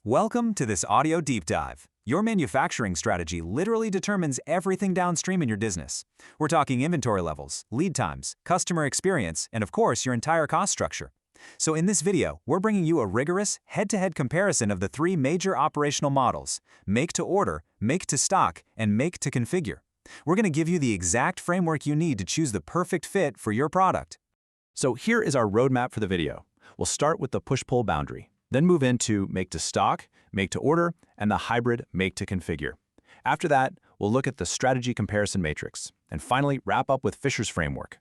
Welcome to this audio deep dive. Your manufacturing strategy literally determines everything downstream in your business. We're talking inventory levels, lead times, customer experience, and of course, your entire cost structure. So in this video, we're bringing you a rigorous, head-to-head comparison of the three major operational models: make to order, make to stock, and make to configure. We're going to give you the exact framework you need to choose the perfect fit for your product. So here is our roadmap for the video. We'll start with the push-pull boundary, then move into make to stock, make to order, and the hybrid make to configure. After that, we'll look at the strategy comparison matrix, and finally wrap up with Fisher's framework.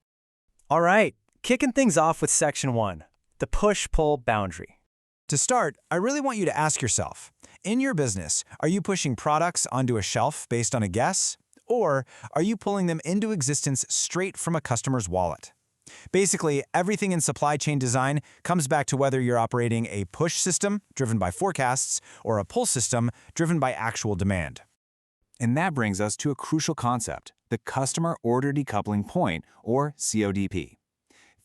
All right, kicking things off with section 1, the push-pull boundary. To start, I really want you to ask yourself, in your business, are you pushing products onto a shelf based on a guess? Or are you pulling them into existence straight from a customer's wallet? Basically, everything in supply chain design comes back to whether you're operating a push system driven by forecasts or a pull system driven by actual demand. And that brings us to a crucial concept, the Customer Order Decoupling Point, or CODP.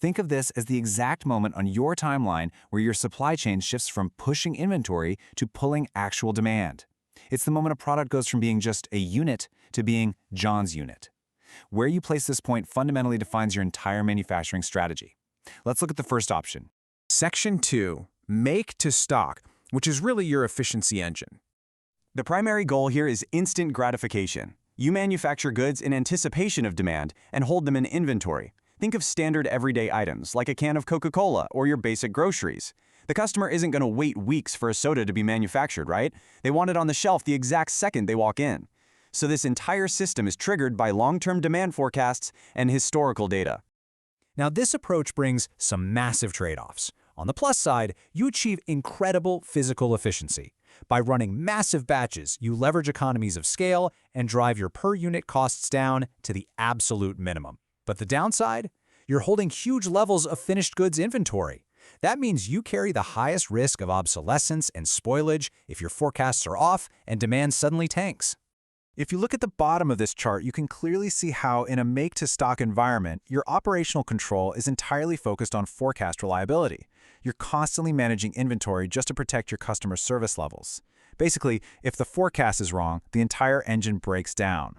Think of this as the exact moment on your timeline where your supply chain shifts from pushing inventory to pulling actual demand. It's the moment a product goes from being just a unit to being John's unit. Where you place this point fundamentally defines your entire manufacturing strategy. Let's look at the first option. Section 2, make to stock, which is really your efficiency engine. The primary goal here is instant gratification. You manufacture goods in anticipation of demand and hold them in inventory. Think of standard everyday items like a can of Coca-Cola or your basic groceries. The customer isn't going to wait weeks for a soda to be manufactured, right? They want it on the shelf the exact second they walk in. So this entire system is triggered by long-term demand forecasts and historical data. Now, this approach brings some massive trade-offs. On the plus side, you achieve incredible physical efficiency. By running massive batches, you leverage economies of scale and drive your per-unit costs down to the absolute minimum. But the downside? You're holding huge levels of finished goods inventory. That means you carry the highest risk of obsolescence and spoilage if your forecasts are off and demand suddenly tanks. If you look at the bottom of this chart, you can clearly see how in a make-to-stock environment, your operational control is entirely focused on forecast reliability. You're constantly managing inventory just to protect your customer service levels. Basically, if the forecast is wrong, the entire engine breaks down.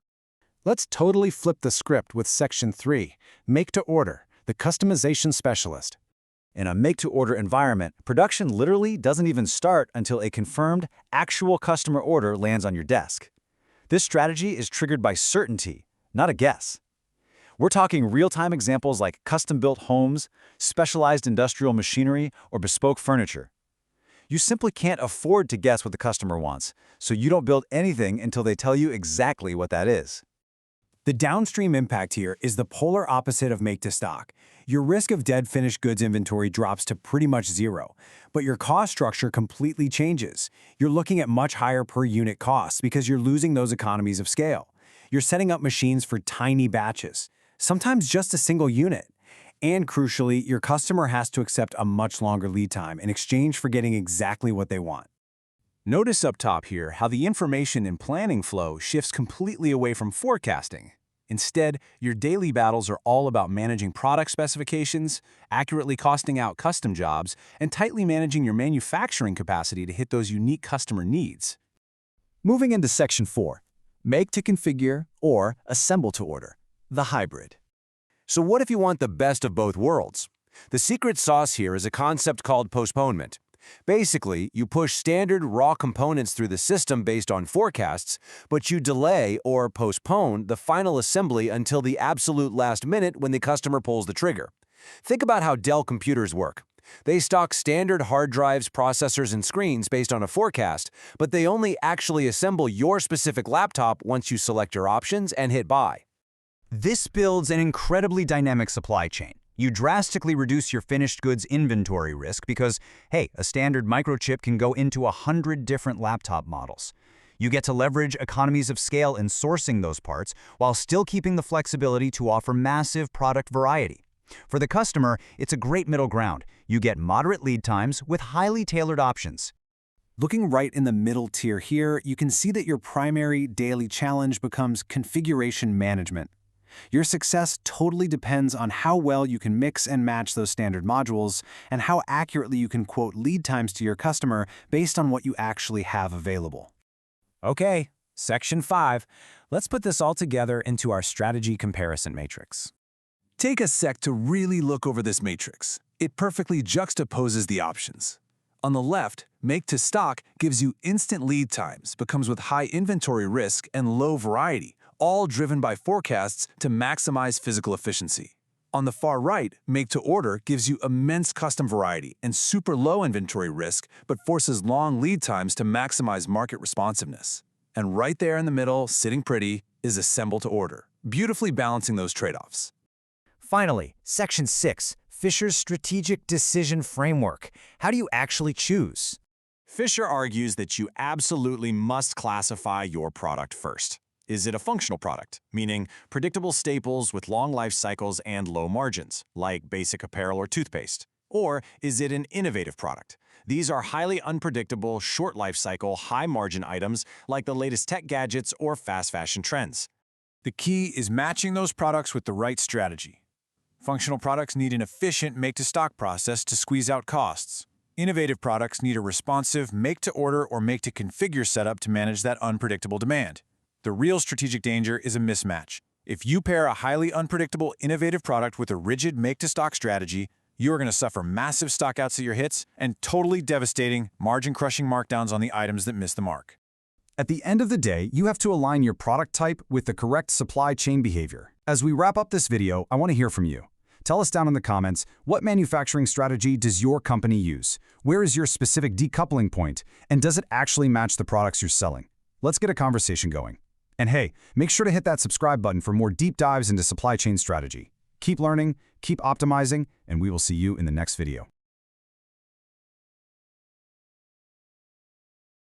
Let's totally flip the script with Section 3, make to order, the customization specialist. In a make-to-order environment, production literally doesn't even start until a confirmed, actual customer order lands on your desk. This strategy is triggered by certainty, not a guess. We're talking real-time examples like custom-built homes, specialized industrial machinery, or bespoke furniture. You simply can't afford to guess what the customer wants, so you don't build anything until they tell you exactly what that is. The downstream impact here is the polar opposite of make to stock. Your risk of dead finished goods inventory drops to pretty much zero, but your cost structure completely changes. You're looking at much higher per unit costs because you're losing those economies of scale. You're setting up machines for tiny batches, sometimes just a single unit. And crucially, your customer has to accept a much longer lead time in exchange for getting exactly what they want. Notice up top here how the information and planning flow shifts completely away from forecasting. Instead, your daily battles are all about managing product specifications, accurately costing out custom jobs, and tightly managing your manufacturing capacity to hit those unique customer needs. Moving into Section 4, make to configure or assemble to order, the hybrid. So what if you want the best of both worlds? The secret sauce here is a concept called postponement. Basically, you push standard raw components through the system based on forecasts, but you delay or postpone the final assembly until the absolute last minute when the customer pulls the trigger. Think about how Dell computers work. They stock standard hard drives, processors, and screens based on a forecast, but they only actually assemble your specific laptop once you select your options and hit buy. This builds an incredibly dynamic supply chain. You drastically reduce your finished goods inventory risk because, hey, a standard microchip can go into 100 different laptop models. You get to leverage economies of scale in sourcing those parts while still keeping the flexibility to offer massive product variety. For the customer, it's a great middle ground. You get moderate lead times with highly tailored options. Looking right in the middle tier here, you can see that your primary daily challenge becomes configuration management. Your success totally depends on how well you can mix and match those standard modules and how accurately you can quote lead times to your customer based on what you actually have available. Okay, Section 5. Let's put this all together into our strategy comparison matrix. Take a sec to really look over this matrix. It perfectly juxtaposes the options. On the left, make to stock gives you instant lead times, but comes with high inventory risk and low variety, all driven by forecasts to maximize physical efficiency. On the far right, make to order gives you immense custom variety and super low inventory risk, but forces long lead times to maximize market responsiveness. And right there in the middle, sitting pretty, is assemble to order, beautifully balancing those trade-offs. Finally, Section 6, Fisher's Strategic Decision Framework. How do you actually choose? Fisher argues that you absolutely must classify your product first. Is it a functional product, meaning predictable staples with long life cycles and low margins, like basic apparel or toothpaste? Or is it an innovative product? These are highly unpredictable, short life cycle, high margin items like the latest tech gadgets or fast fashion trends. The key is matching those products with the right strategy. Functional products need an efficient make-to-stock process to squeeze out costs. Innovative products need a responsive make-to-order or make-to-configure setup to manage that unpredictable demand. The real strategic danger is a mismatch. If you pair a highly unpredictable, innovative product with a rigid make-to-stock strategy, you are going to suffer massive stockouts at your hits and totally devastating, margin-crushing markdowns on the items that miss the mark. At the end of the day, you have to align your product type with the correct supply chain behavior. As we wrap up this video, I want to hear from you. Tell us down in the comments, what manufacturing strategy does your company use? Where is your specific decoupling point? And does it actually match the products you're selling? Let's get a conversation going. And hey, make sure to hit that subscribe button for more deep dives into supply chain strategy. Keep learning, keep optimizing, and we will see you in the next video.